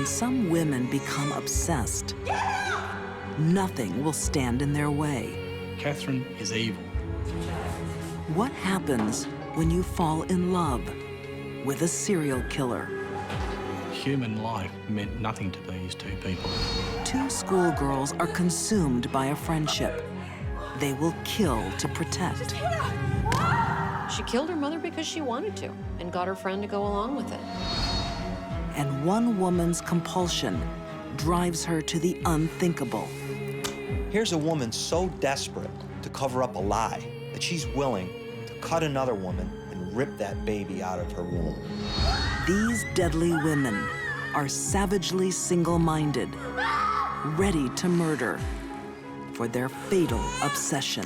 When some women become obsessed, nothing will stand in their way. Catherine is evil. What happens when you fall in love with a serial killer? Human life meant nothing to these two people. Two schoolgirls are consumed by a friendship. They will kill to protect. She killed her mother because she wanted to and got her friend to go along with it. And one woman's compulsion drives her to the unthinkable. Here's a woman so desperate to cover up a lie that she's willing to cut another woman and rip that baby out of her womb. These deadly women are savagely single-minded, ready to murder for their fatal obsession.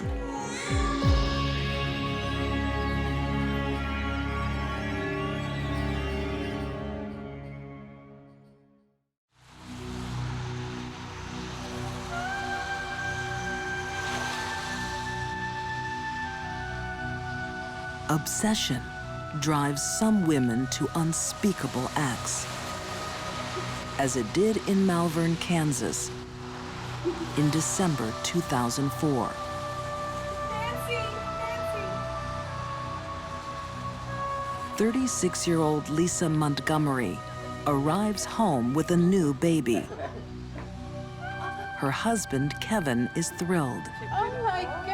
Obsession drives some women to unspeakable acts, as it did in Malvern, Kansas, in December 2004. 36-year-old Lisa Montgomery arrives home with a new baby. Her husband, Kevin, is thrilled. Oh my God.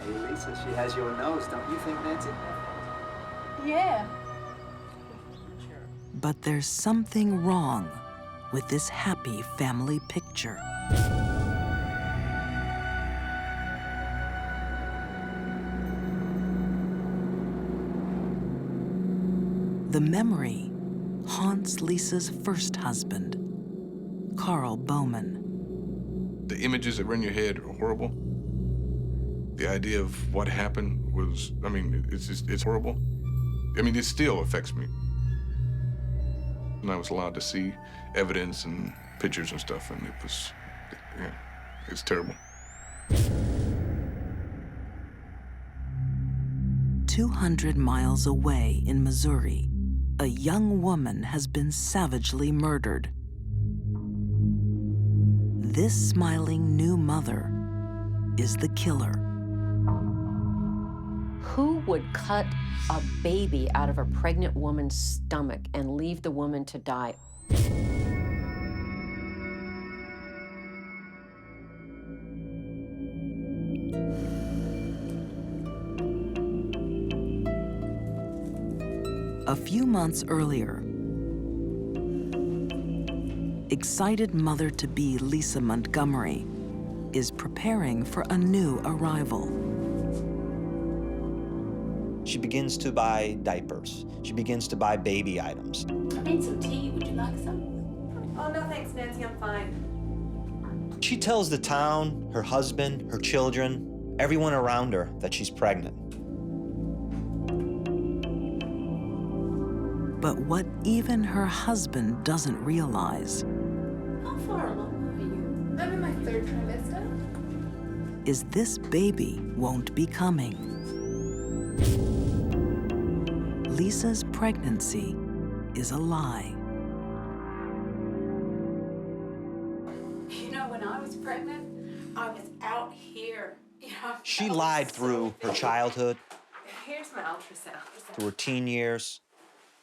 Hey, Lisa, she has your nose, don't you think, Nancy? Yeah. But there's something wrong with this happy family picture. The memory haunts Lisa's first husband, Carl Bowman. The images that run your head are horrible. The idea of what happened was, I mean, it's horrible. I mean, it still affects me. And I was allowed to see evidence and pictures and stuff, and it was, yeah, it's terrible. 200 miles away in Missouri, a young woman has been savagely murdered. This smiling new mother is the killer. Who would cut a baby out of a pregnant woman's stomach and leave the woman to die? A few months earlier, excited mother-to-be Lisa Montgomery is preparing for a new arrival. She begins to buy diapers. She begins to buy baby items. I made some tea. Would you like some? Oh, no, thanks, Nancy. I'm fine. She tells the town, her husband, her children, everyone around her that she's pregnant. But what even her husband doesn't realize How far along are you? I'm in my third trimester. is this baby won't be coming. Lisa's pregnancy is a lie. You know, when I was pregnant, I was out here. You know, She lied through her childhood, Here's my ultrasound. through her teen years,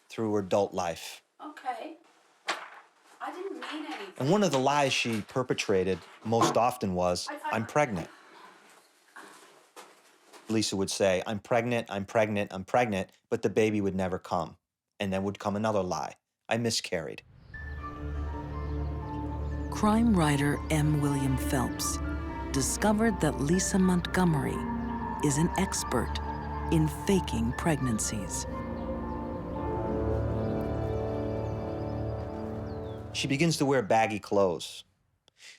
through her adult life. Okay. I didn't mean anything. And one of the lies she perpetrated most often was, "I'm pregnant." Lisa would say, "I'm pregnant, I'm pregnant, I'm pregnant," but the baby would never come. And then would come another lie, "I miscarried." Crime writer M. William Phelps discovered that Lisa Montgomery is an expert in faking pregnancies. She begins to wear baggy clothes.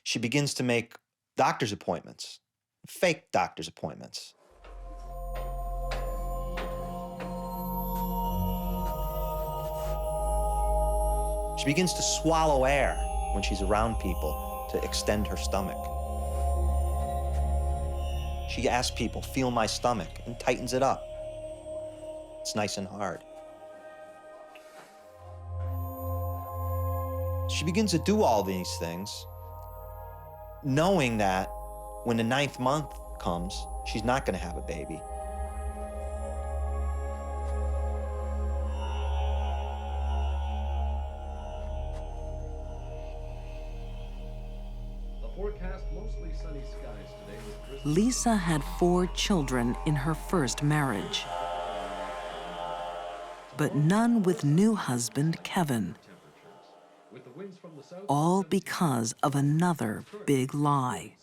She begins to make doctor's appointments, fake doctor's appointments. She begins to swallow air when she's around people to extend her stomach. She asks people, "Feel my stomach," and tightens it up. It's nice and hard. She begins to do all these things, knowing that when the 9th month comes, she's not going to have a baby. Lisa had 4 children in her first marriage, but none with new husband Kevin. All because of another big lie.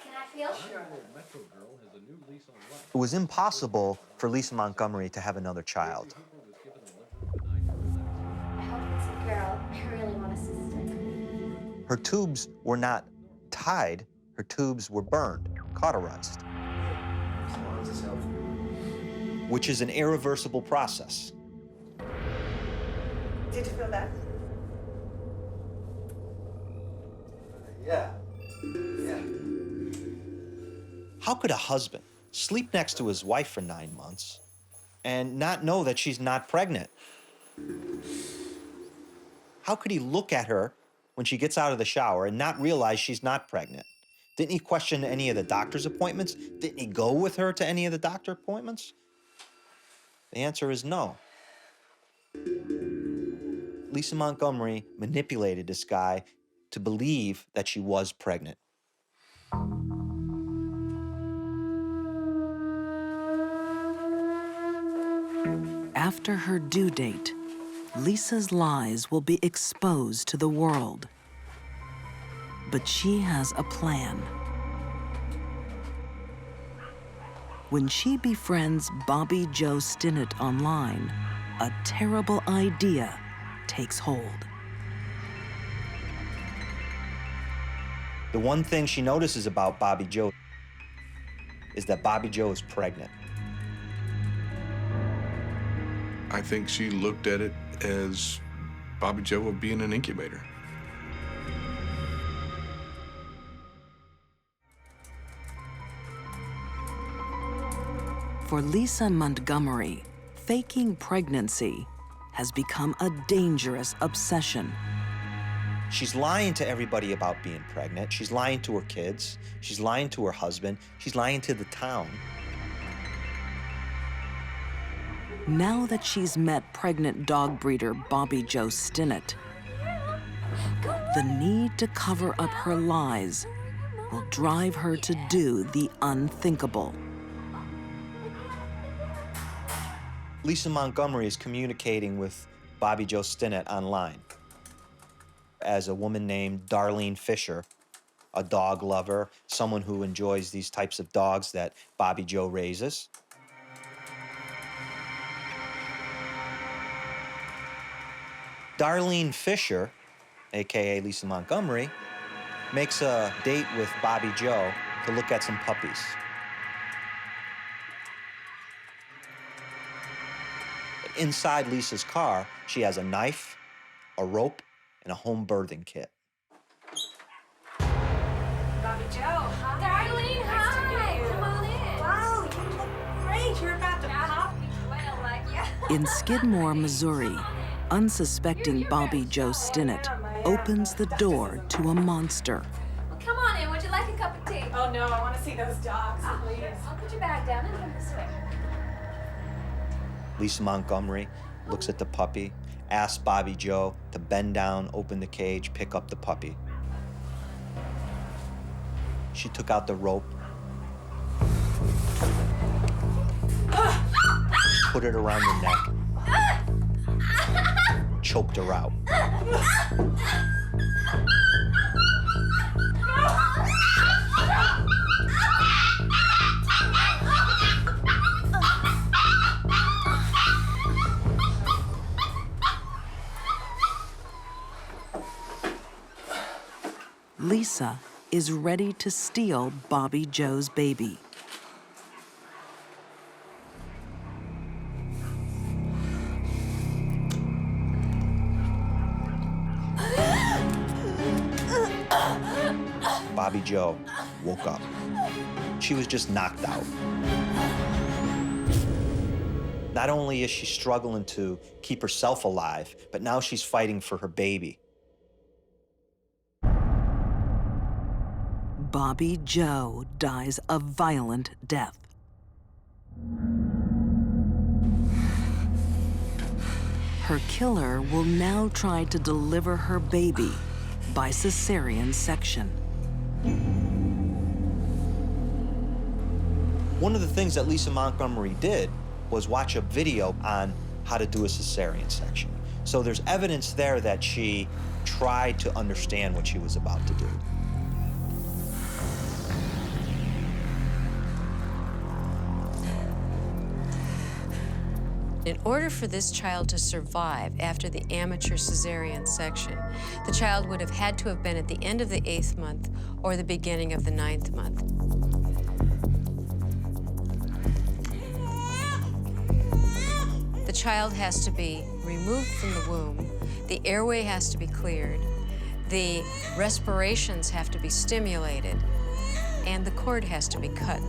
Can I feel? It was impossible for Lisa Montgomery to have another child. I hope it's a girl. I really want a sister. Her tubes were not tied, her tubes were burned, cauterized, which is an irreversible process. Did you feel that? Yeah. Yeah. How could a husband sleep next to his wife for 9 months and not know that she's not pregnant? How could he look at her when she gets out of the shower and not realize she's not pregnant? Didn't he question any of the doctor's appointments? Didn't he go with her to any of the doctor appointments? The answer is no. Lisa Montgomery manipulated this guy to believe that she was pregnant. After her due date, Lisa's lies will be exposed to the world. But she has a plan. When she befriends Bobby Joe Stinnett online, a terrible idea takes hold. The one thing she notices about Bobby Joe is that Bobby Joe is pregnant. I think she looked at it as Bobby Joe would be in an incubator. For Lisa Montgomery, faking pregnancy has become a dangerous obsession. She's lying to everybody about being pregnant. She's lying to her kids. She's lying to her husband. She's lying to the town. Now that she's met pregnant dog breeder Bobby Joe Stinnett, the need to cover up her lies will drive her to do the unthinkable. Lisa Montgomery is communicating with Bobby Joe Stinnett online as a woman named Darlene Fisher, a dog lover, someone who enjoys these types of dogs that Bobby Joe raises. Darlene Fisher, AKA Lisa Montgomery, makes a date with Bobby Joe to look at some puppies. Inside Lisa's car, she has a knife, a rope, and a home birthing kit. Bobby Joe, hi. Darlene, hi. Come on in. Wow, you look great. You're about to pop. Well, like ya. In Skidmore, Missouri, unsuspecting Bobby Joe Stinnett opens the door to a monster. Well, come on in. Would you like a cup of tea? Oh no, I want to see those dogs, please. I'll put your bag down and come this way. Lisa Montgomery looks at the puppy, asks Bobby Joe to bend down, open the cage, pick up the puppy. She took out the rope, put it around the neck, choked her out. Lisa is ready to steal Bobby Joe's baby. Bobby Joe woke up. She was just knocked out. Not only is she struggling to keep herself alive, but now she's fighting for her baby. Bobby Joe dies a violent death. Her killer will now try to deliver her baby by cesarean section. One of the things that Lisa Montgomery did was watch a video on how to do a cesarean section. So there's evidence there that she tried to understand what she was about to do. In order for this child to survive after the amateur cesarean section, the child would have had to have been at the end of the 8th month or the beginning of the 9th month. The child has to be removed from the womb, the airway has to be cleared, the respirations have to be stimulated, and the cord has to be cut.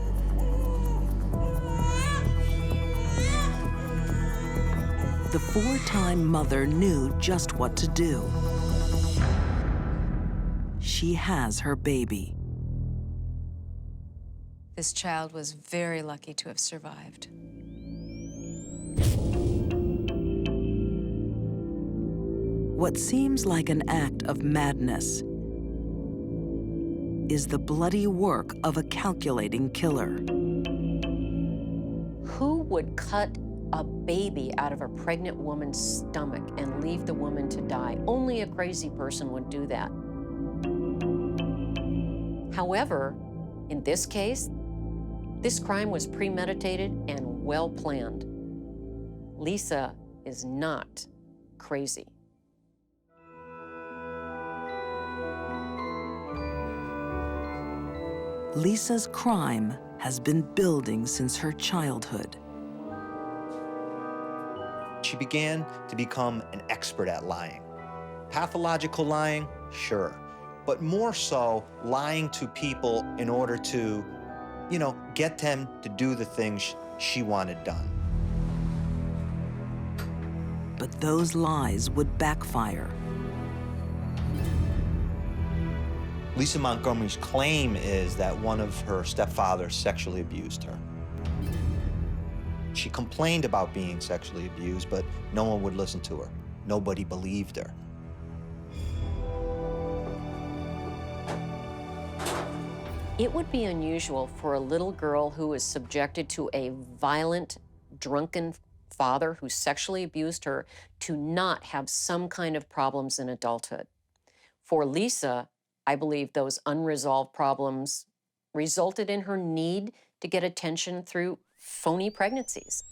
The 4-time mother knew just what to do. She has her baby. This child was very lucky to have survived. What seems like an act of madness is the bloody work of a calculating killer. Who would cut a baby out of a pregnant woman's stomach and leave the woman to die? Only a crazy person would do that. However, in this case, this crime was premeditated and well planned. Lisa is not crazy. Lisa's crime has been building since her childhood. She began to become an expert at lying. Pathological lying, sure, but more so lying to people in order to, get them to do the things she wanted done. But those lies would backfire. Lisa Montgomery's claim is that one of her stepfathers sexually abused her. She complained about being sexually abused, but no one would listen to her. Nobody believed her. It would be unusual for a little girl who is subjected to a violent, drunken father who sexually abused her to not have some kind of problems in adulthood. For Lisa, I believe those unresolved problems resulted in her need to get attention through phony pregnancies.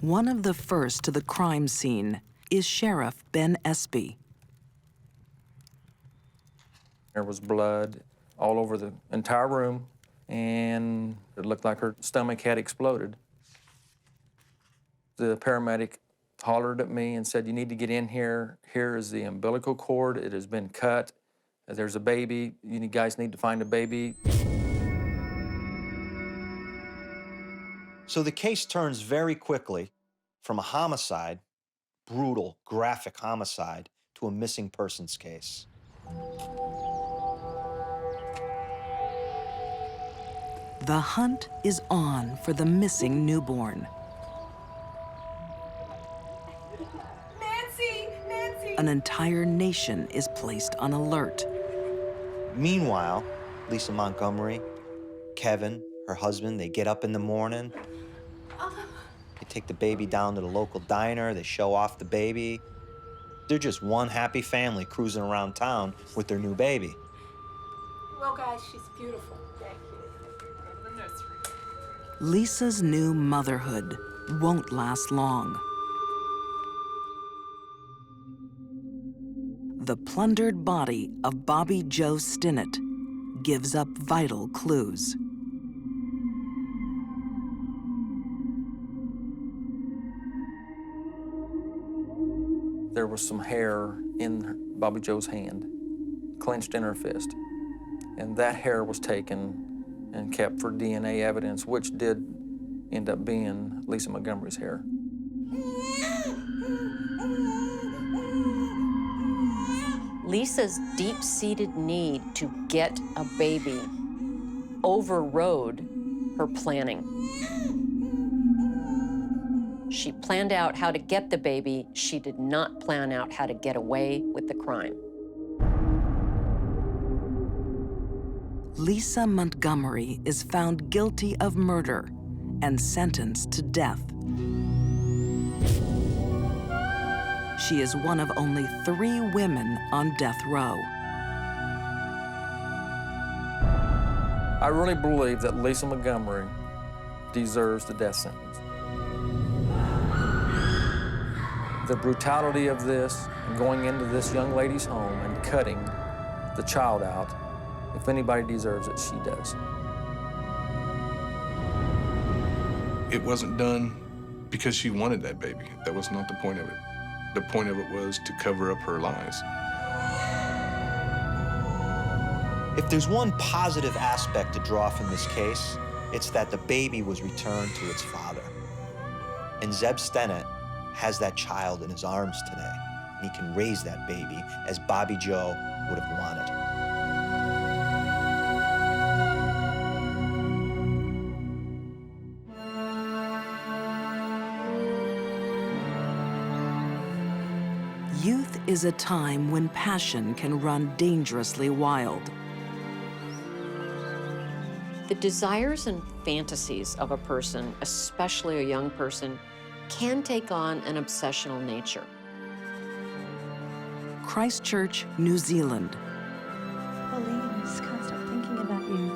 One of the first to the crime scene is Sheriff Ben Espy. There was blood all over the entire room, and it looked like her stomach had exploded. The paramedic hollered at me and said, "You need to get in here. Here is the umbilical cord. It has been cut. There's a baby. You guys need to find a baby." So the case turns very quickly from a homicide, brutal, graphic homicide, to a missing persons case. The hunt is on for the missing newborn. Nancy! An entire nation is placed on alert. Meanwhile, Lisa Montgomery, Kevin, her husband, they get up in the morning. They take the baby down to the local diner. They show off the baby. They're just one happy family cruising around town with their new baby. Well, guys, she's beautiful. Thank you. Go to the nursery. Lisa's new motherhood won't last long. The plundered body of Bobby Joe Stinnett gives up vital clues. There was some hair in Bobby Joe's hand, clenched in her fist. And that hair was taken and kept for DNA evidence, which did end up being Lisa Montgomery's hair. Lisa's deep-seated need to get a baby overrode her planning. She planned out how to get the baby. She did not plan out how to get away with the crime. Lisa Montgomery is found guilty of murder and sentenced to death. She is one of only 3 women on death row. I really believe that Lisa Montgomery deserves the death sentence. The brutality of this, and going into this young lady's home and cutting the child out, if anybody deserves it, she does. It wasn't done because she wanted that baby. That was not the point of it. The point of it was to cover up her lies. If there's one positive aspect to draw from this case, it's that the baby was returned to its father. And Zeb Stennett has that child in his arms today, and he can raise that baby as Bobby Joe would have wanted. Youth is a time when passion can run dangerously wild. The desires and fantasies of a person, especially a young person, can take on an obsessional nature. Christchurch, New Zealand. Pauline, I just can't stop thinking about you.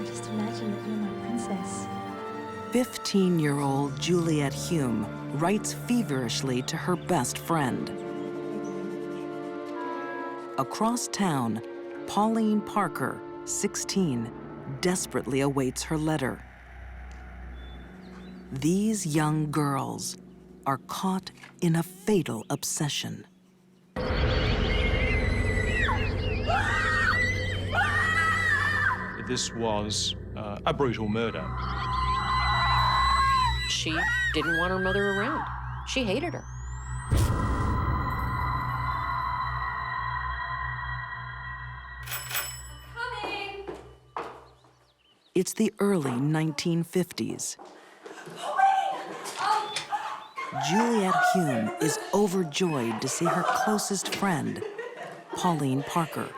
I just imagine that you're my princess. 15-year-old Juliet Hume writes feverishly to her best friend. Across town, Pauline Parker, 16, desperately awaits her letter. These young girls are caught in a fatal obsession. This was a brutal murder. She didn't want her mother around. She hated her. Coming! It's the early 1950s. Juliet Hume is overjoyed to see her closest friend, Pauline Parker.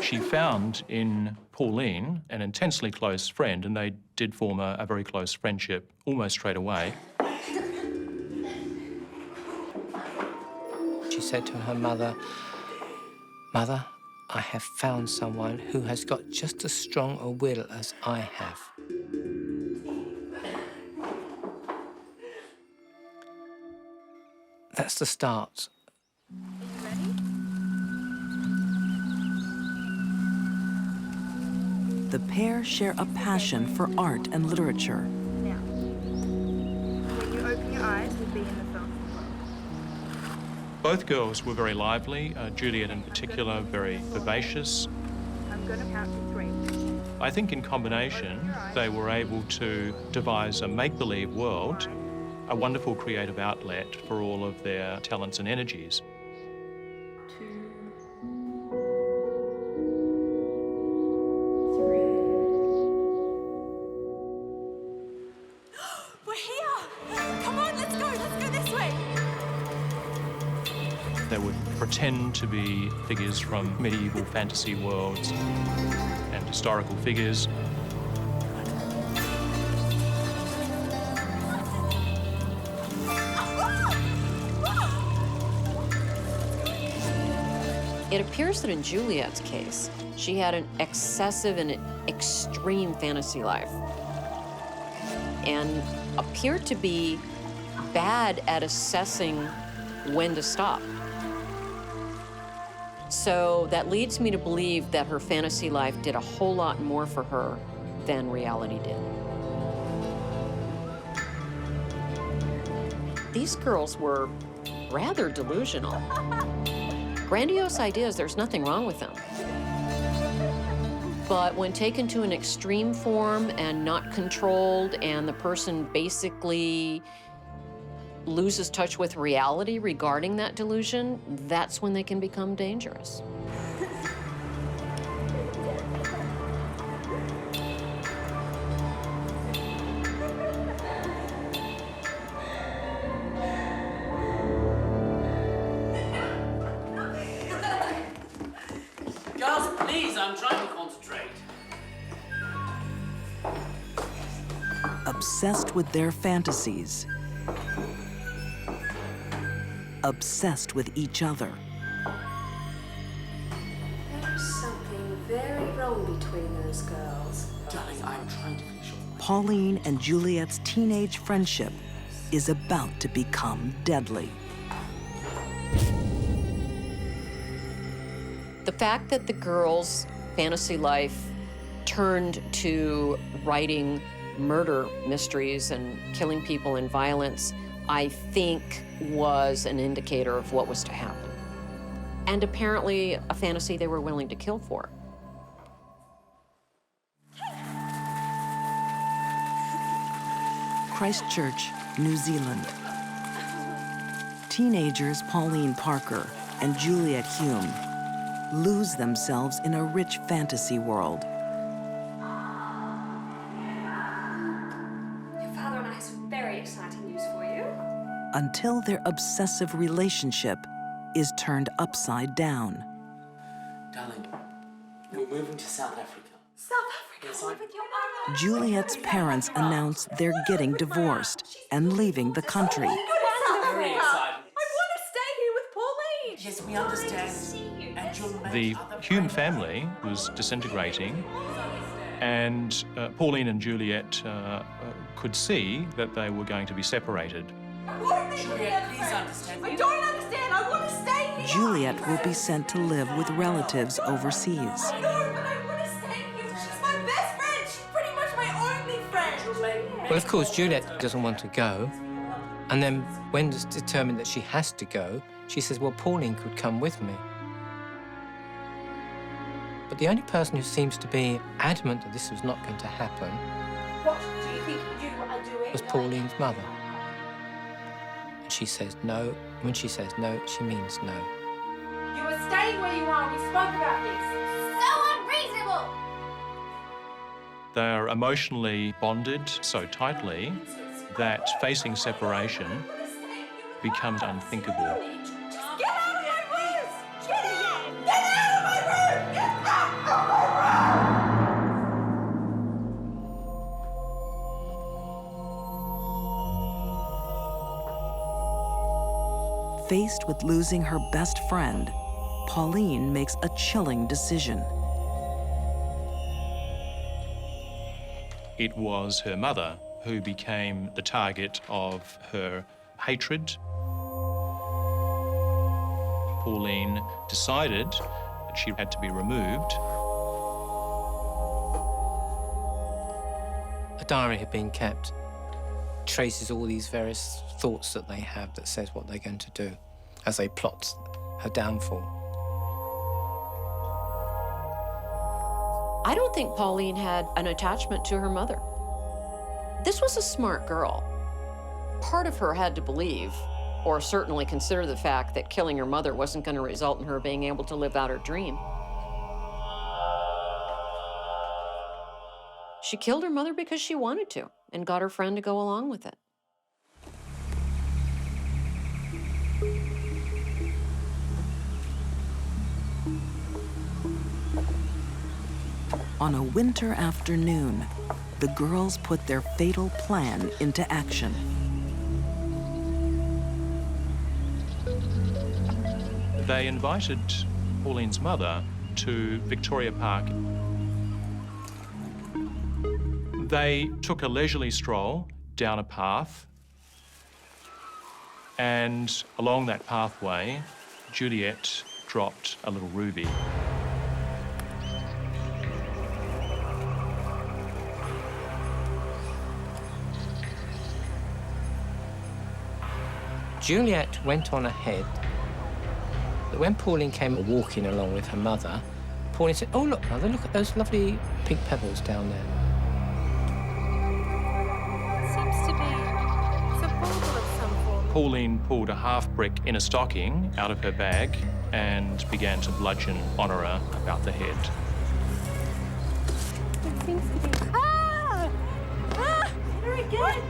She found in Pauline an intensely close friend, and they did form a very close friendship almost straight away. She said to her mother, "Mother, I have found someone who has got just as strong a will as I have." That's the start. The pair share a passion for art and literature. Now, when you open your eyes, we'll be in the film. Both girls were very lively, Juliet in particular very vivacious. I'm going to count to 3. I think in combination they were able to devise a make-believe world, a wonderful creative outlet for all of their talents and energies. 2, 3. We're here! Come on, let's go this way! They would pretend to be figures from medieval fantasy worlds and historical figures. It appears that in Juliet's case, she had an excessive and extreme fantasy life and appeared to be bad at assessing when to stop. So that leads me to believe that her fantasy life did a whole lot more for her than reality did. These girls were rather delusional. Grandiose ideas, there's nothing wrong with them. But when taken to an extreme form and not controlled, and the person basically loses touch with reality regarding that delusion, that's when they can become dangerous. Girls, please, I'm trying to concentrate. Obsessed with their fantasies. Obsessed with each other. There's something very wrong between those girls. Darling, I'm trying to finish. Pauline and Juliet's teenage friendship is about to become deadly. The fact that the girls' fantasy life turned to writing murder mysteries and killing people in violence, I think was an indicator of what was to happen. And apparently a fantasy they were willing to kill for. Christchurch, New Zealand. Teenagers Pauline Parker and Juliet Hume lose themselves in a rich fantasy world. Your father and I have some very exciting news for you. Until their obsessive relationship is turned upside down. Darling, we're moving to South Africa. South Africa? Yes, With your mother? Juliet's parents announce they're getting divorced and leaving the country. Very exciting. I want to stay here with Pauline. Yes, we understand. And you'll make The other Hume plans. family was disintegrating, and Pauline and Juliet could see that they were going to be separated. Juliet, please understand. I don't understand. I want to stay here. Juliet will be sent to live with relatives overseas. I know, but I want to stay here. She's my best friend. She's pretty much my only friend. Well, of course, Juliet doesn't want to go. And then when it's determined that she has to go, she says, well, Pauline could come with me. But the only person who seems to be adamant that this was not going to happen What do you think you are doing? was Pauline's mother. And she says no. When she says no, she means no. You are staying where you are. We spoke about this. So unreasonable! They're emotionally bonded so tightly that facing separation becomes unthinkable. Get out of my room! Get out! Get out of my room! Get out of my room! Faced with losing her best friend, Pauline makes a chilling decision. It was her mother who became the target of her hatred. Pauline decided that she had to be removed. A diary had been kept, traces all these various thoughts that they have that says what they're going to do as they plot her downfall. I don't think Pauline had an attachment to her mother. This was a smart girl. Part of her had to believe, or certainly consider the fact that killing her mother wasn't going to result in her being able to live out her dream. She killed her mother because she wanted to, and got her friend to go along with it. On a winter afternoon, the girls put their fatal plan into action. They invited Pauline's mother to Victoria Park. They took a leisurely stroll down a path, and along that pathway, Juliet dropped a little ruby. Juliet went on ahead When Pauline came walking along with her mother, Pauline said, "Oh, look, Mother, look at those lovely pink pebbles down there." Seems to be it's a bauble of some form. Pauline pulled a half brick in a stocking out of her bag and began to bludgeon Honora about the head. It seems to be. Ah! Ah! Very good.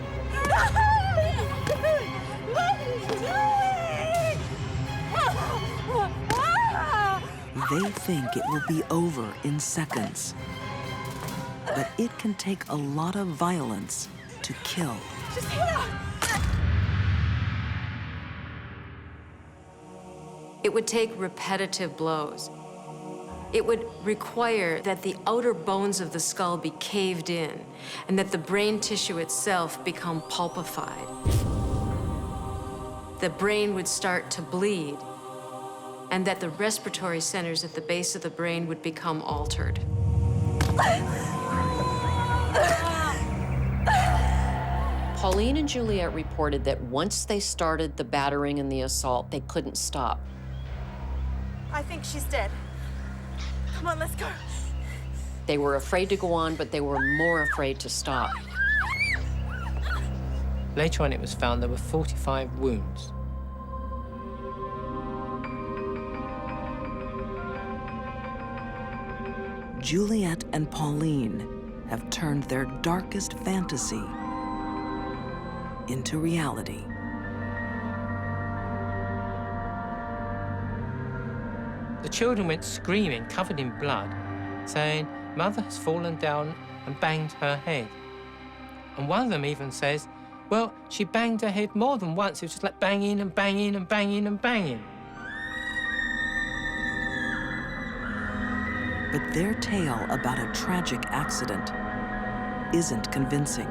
They think it will be over in seconds. But it can take a lot of violence to kill. Just hit her. It would take repetitive blows. It would require that the outer bones of the skull be caved in and that the brain tissue itself become pulpified. The brain would start to bleed, and that the respiratory centers at the base of the brain would become altered. Pauline and Juliet reported that once they started the battering and the assault, they couldn't stop. I think she's dead. Come on, let's go. They were afraid to go on, but they were more afraid to stop. Later on, it was found there were 45 wounds. Juliet and Pauline have turned their darkest fantasy into reality. The children went screaming, covered in blood, saying, "Mother has fallen down and banged her head." And one of them even says, "Well, she banged her head more than once. It was just like banging and banging and banging and banging." But their tale about a tragic accident isn't convincing.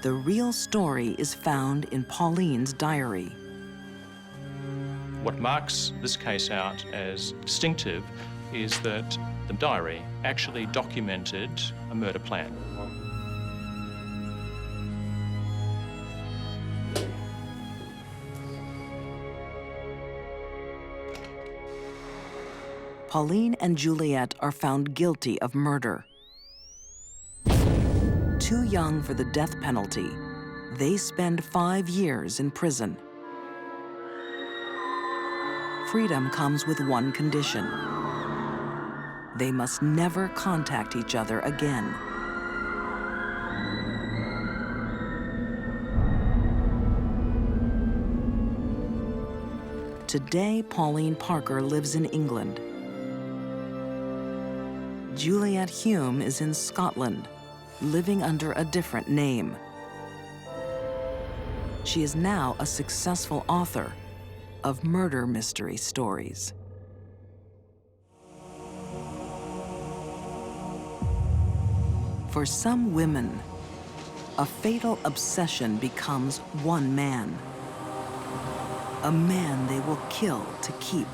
The real story is found in Pauline's diary. What marks this case out as distinctive is that the diary actually documented a murder plan. Pauline and Juliet are found guilty of murder. Too young for the death penalty, they spend 5 years in prison. Freedom comes with one condition. They must never contact each other again. Today, Pauline Parker lives in England. Juliet Hume is in Scotland, living under a different name. She is now a successful author of murder mystery stories. For some women, a fatal obsession becomes one man. A man they will kill to keep.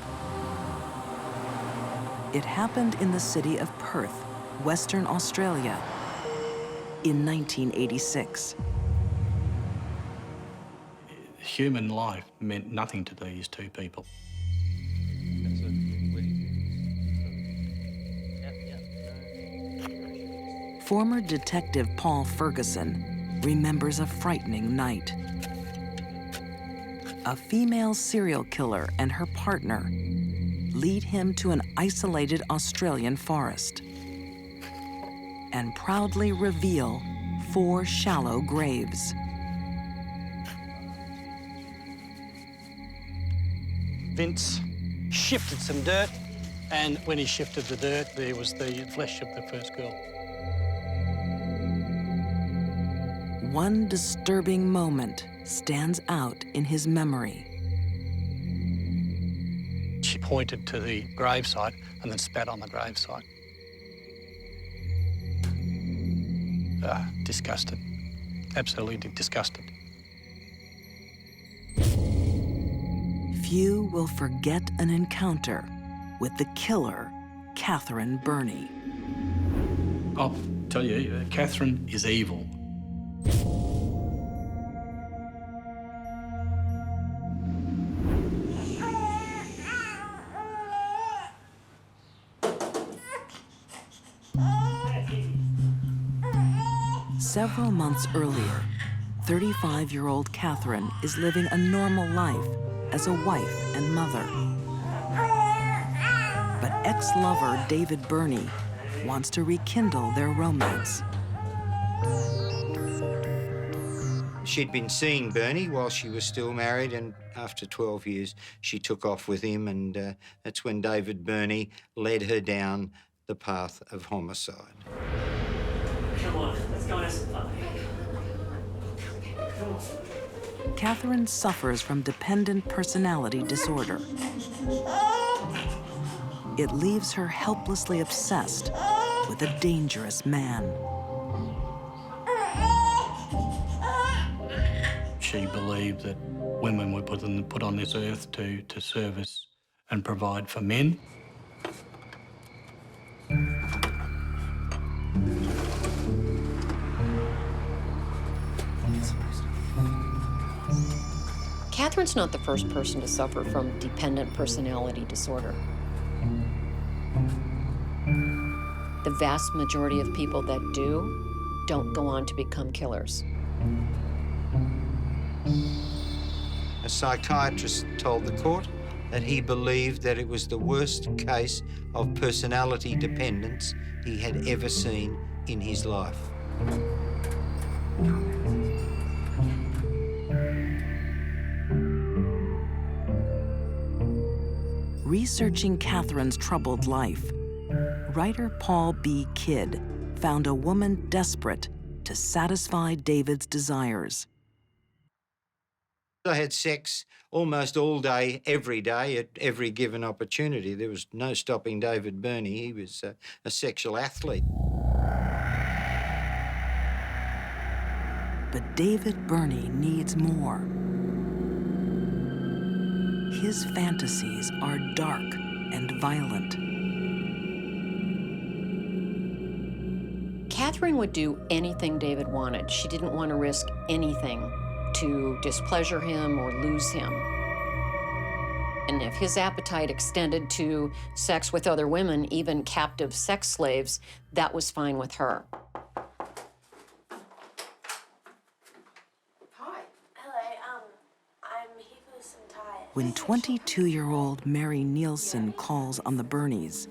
It happened in the city of Perth, Western Australia, in 1986. Human life meant nothing to these two people. Former Detective Paul Ferguson remembers a frightening night. A female serial killer and her partner lead him to an isolated Australian forest and proudly reveal 4 shallow graves. Vince shifted some dirt, and when he shifted the dirt, there was the flesh of the first girl. One disturbing moment stands out in his memory. She pointed to the gravesite and then spat on the gravesite. Disgusted. Absolutely disgusted. Few will forget an encounter with the killer Catherine Burney. I'll tell you, Catherine is evil. Several months earlier, 35-year-old Catherine is living a normal life as a wife and mother. But ex-lover David Burney wants to rekindle their romance. She'd been seeing Bernie while she was still married, and after 12 years, she took off with him, and that's when David Burney led her down the path of homicide. Come on, let's go and have some fun. Catherine suffers from dependent personality disorder. It leaves her helplessly obsessed with a dangerous man. She believed that women were put on this earth to service and provide for men. Catherine's not the first person to suffer from dependent personality disorder. The vast majority of people that do don't go on to become killers. A psychiatrist told the court that he believed that it was the worst case of personality dependence he had ever seen in his life. Researching Catherine's troubled life, writer Paul B. Kidd found a woman desperate to satisfy David's desires. I had sex almost all day, every day, at every given opportunity. There was no stopping David Burney. He was a sexual athlete. But David Burney needs more. His fantasies are dark and violent. Catherine would do anything David wanted. She didn't want to risk anything to displeasure him or lose him. And if his appetite extended to sex with other women, even captive sex slaves, that was fine with her. When 22-year-old Mary Nielsen calls on the Burneys,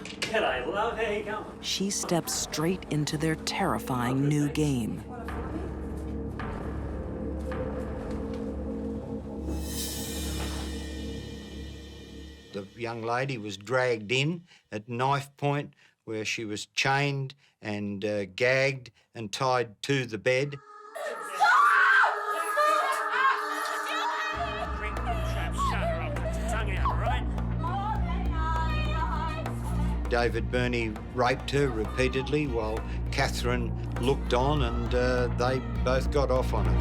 G'day, love. How you going? she steps straight into their terrifying new game. The young lady was dragged in at knife point, where she was chained and gagged and tied to the bed. David Burney raped her repeatedly while Catherine looked on, and they both got off on it.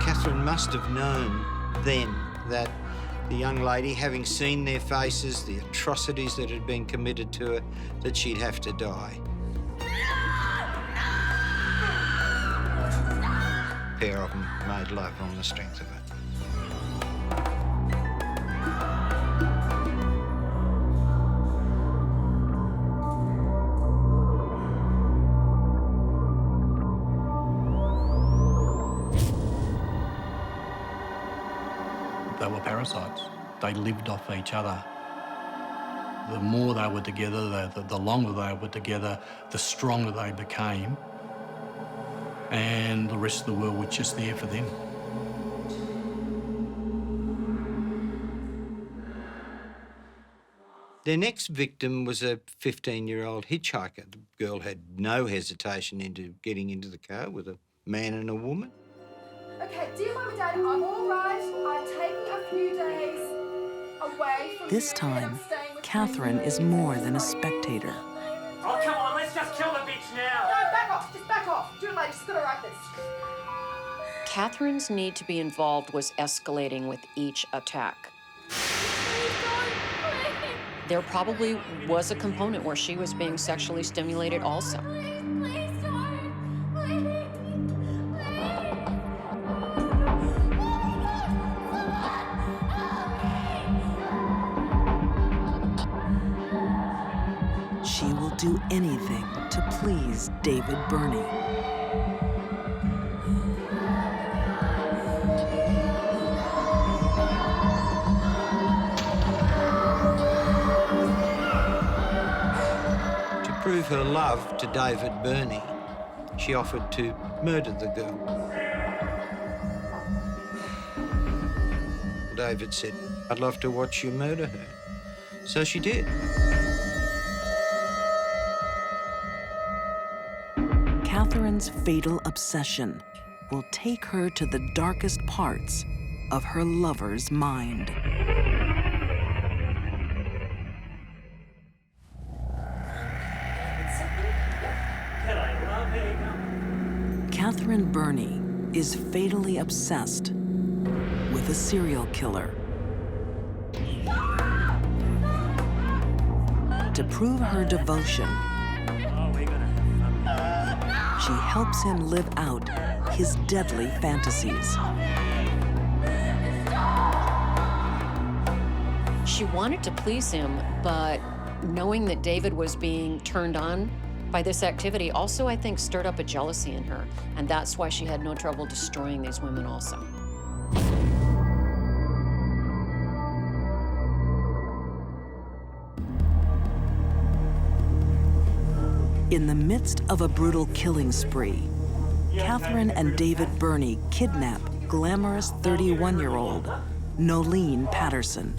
Catherine must have known then that the young lady, having seen their faces, the atrocities that had been committed to her, that she'd have to die. A pair of them made love on the strength of it. They were parasites. They lived off each other. The more they were together, the longer they were together, the stronger they became. And the rest of the world was just there for them. Their next victim was a 15-year-old hitchhiker. The girl had no hesitation into getting into the car with a man and a woman. Okay, dear Mum and Dad, I'm all right. I'm taking a few days away from This you, time, and I'm staying with Catherine you. is more than a spectator. Oh, come on, let's just kill the bitch now. No, back off. Just back off. Do it later. Just gotta write this. Catherine's need to be involved was escalating with each attack. There probably was a component where she was being sexually stimulated also. She will do anything to please David Burney. To prove her love to David Burney, she offered to murder the girl. David said, "I'd love to watch you murder her." So she did. Catherine's fatal obsession will take her to the darkest parts of her lover's mind. Catherine Burney is fatally obsessed with a serial killer. To prove her devotion, she helps him live out his deadly fantasies. She wanted to please him, but knowing that David was being turned on by this activity also, I think, stirred up a jealousy in her, and that's why she had no trouble destroying these women also. In the midst of a brutal killing spree, Catherine and David Burney kidnap glamorous 31-year-old Nolene Patterson.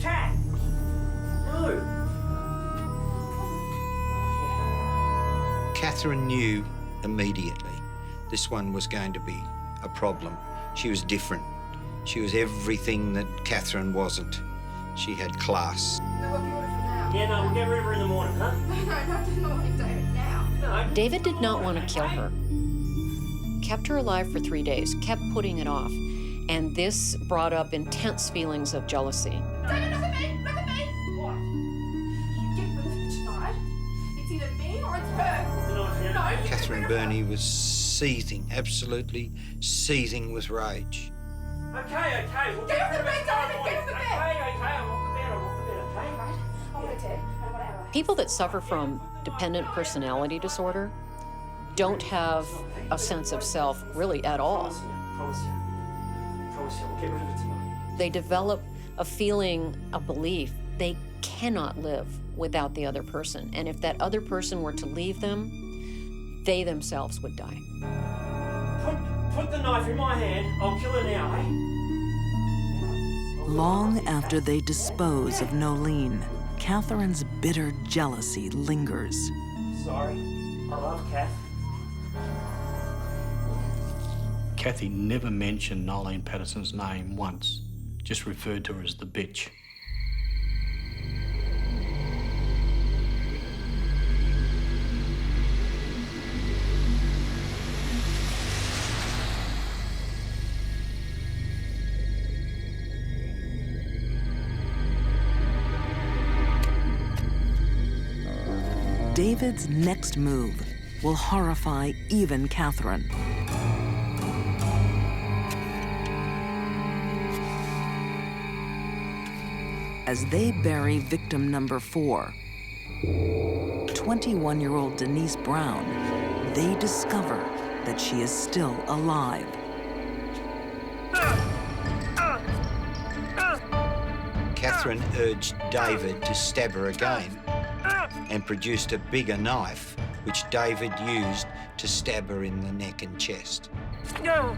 Catherine knew immediately this one was going to be a problem. She was different. She was everything that Catherine wasn't. She had class. Yeah, no, we'll get rid of her in the morning, huh? No, David, now. No. David did not want to kill her. Kept her alive for 3 days, kept putting it off. And this brought up intense feelings of jealousy. David, look at me! Look at me! What? You get rid of her tonight. It's either me or it's her. No. Catherine Burney was seething, absolutely seething with rage. Okay. We'll Get off the bed, David! Get off the bed! Okay. I'm off the bed, okay? I want it dead. I don't want to have People that suffer from dependent personality disorder don't have a sense of self really at all. Promise you. We'll get rid of it tonight. They develop a feeling, a belief, they cannot live without the other person. And if that other person were to leave them, they themselves would die. Put the knife in my hand. I'll kill her now, eh? Long after they dispose of Nolene, Catherine's bitter jealousy lingers. Sorry. I love Kath. Kathy never mentioned Nolene Patterson's name once, just referred to her as the bitch. David's next move will horrify even Catherine. As they bury victim number 4, 21-year-old Denise Brown, they discover that she is still alive. Catherine urged David to stab her again and produced a bigger knife, which David used to stab her in the neck and chest. No.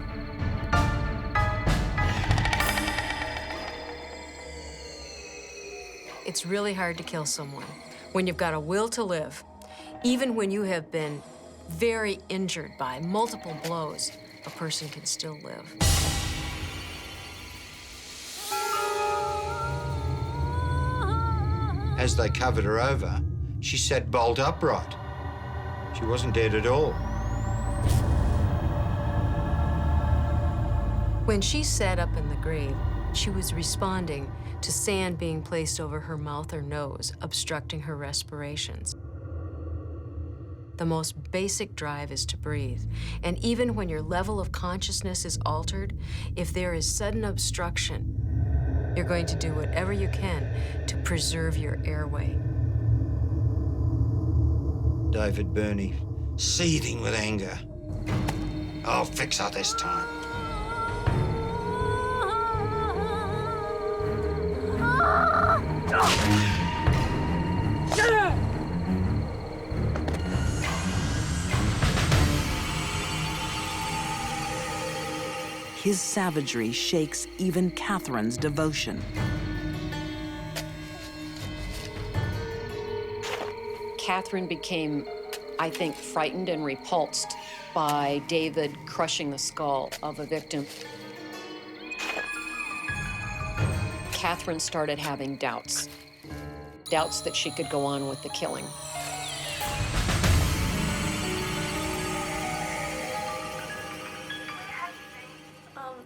It's really hard to kill someone when you've got a will to live. Even when you have been very injured by multiple blows, a person can still live. As they covered her over, she sat bolt upright. She wasn't dead at all. When she sat up in the grave, she was responding to sand being placed over her mouth or nose, obstructing her respirations. The most basic drive is to breathe. And even when your level of consciousness is altered, if there is sudden obstruction, you're going to do whatever you can to preserve your airway. David Burney, seething with anger. I'll fix her this time. His savagery shakes even Catherine's devotion. Catherine became, I think, frightened and repulsed by David crushing the skull of a victim. Catherine started having doubts that she could go on with the killing.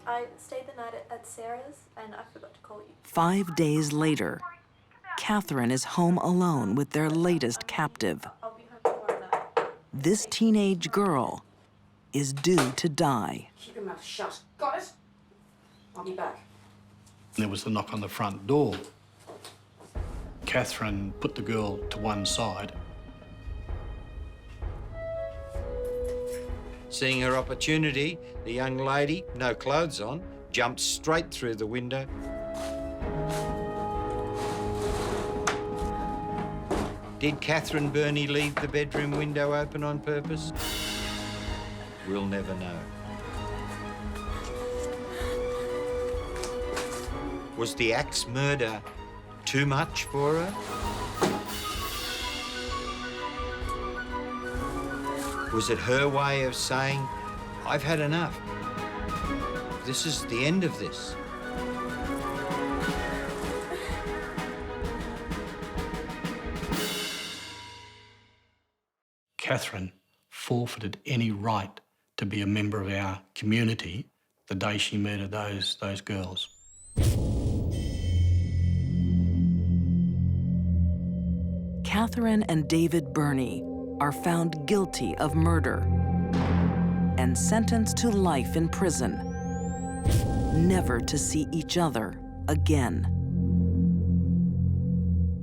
I stayed the night at Sarah's, and I forgot to call you. 5 days later, Catherine is home alone with their latest captive. I'll be home tomorrow night. This teenage girl is due to die. Keep your mouth shut. Got it? I'll be back. There was the knock on the front door. Catherine put the girl to one side. Seeing her opportunity, the young lady, no clothes on, jumped straight through the window. Did Catherine Burney leave the bedroom window open on purpose? We'll never know. Was the axe murder too much for her? Was it her way of saying, I've had enough? This is the end of this. Catherine forfeited any right to be a member of our community the day she murdered those girls. Catherine and David Burney are found guilty of murder and sentenced to life in prison, never to see each other again.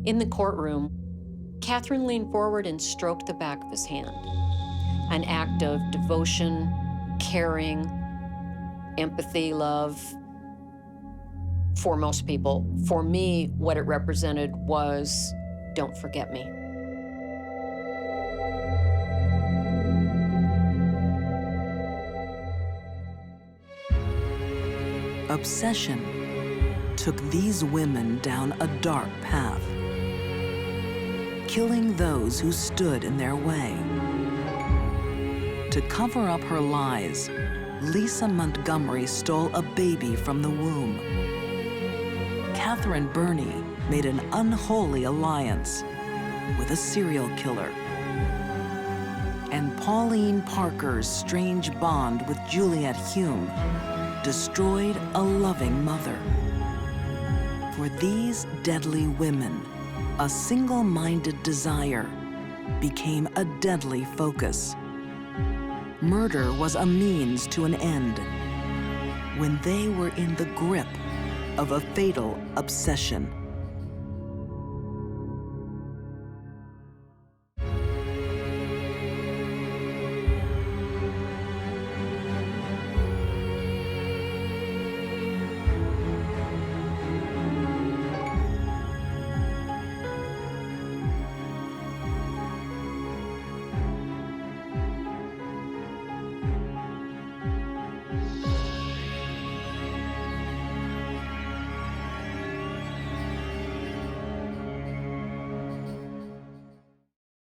In the courtroom, Catherine leaned forward and stroked the back of his hand, an act of devotion, caring, empathy, love. For most people, for me, what it represented was, don't forget me. Obsession took these women down a dark path, killing those who stood in their way. To cover up her lies, Lisa Montgomery stole a baby from the womb. Catherine Burney made an unholy alliance with a serial killer. And Pauline Parker's strange bond with Juliet Hume destroyed a loving mother. For these deadly women, a single-minded desire became a deadly focus. Murder was a means to an end when they were in the grip of a fatal obsession.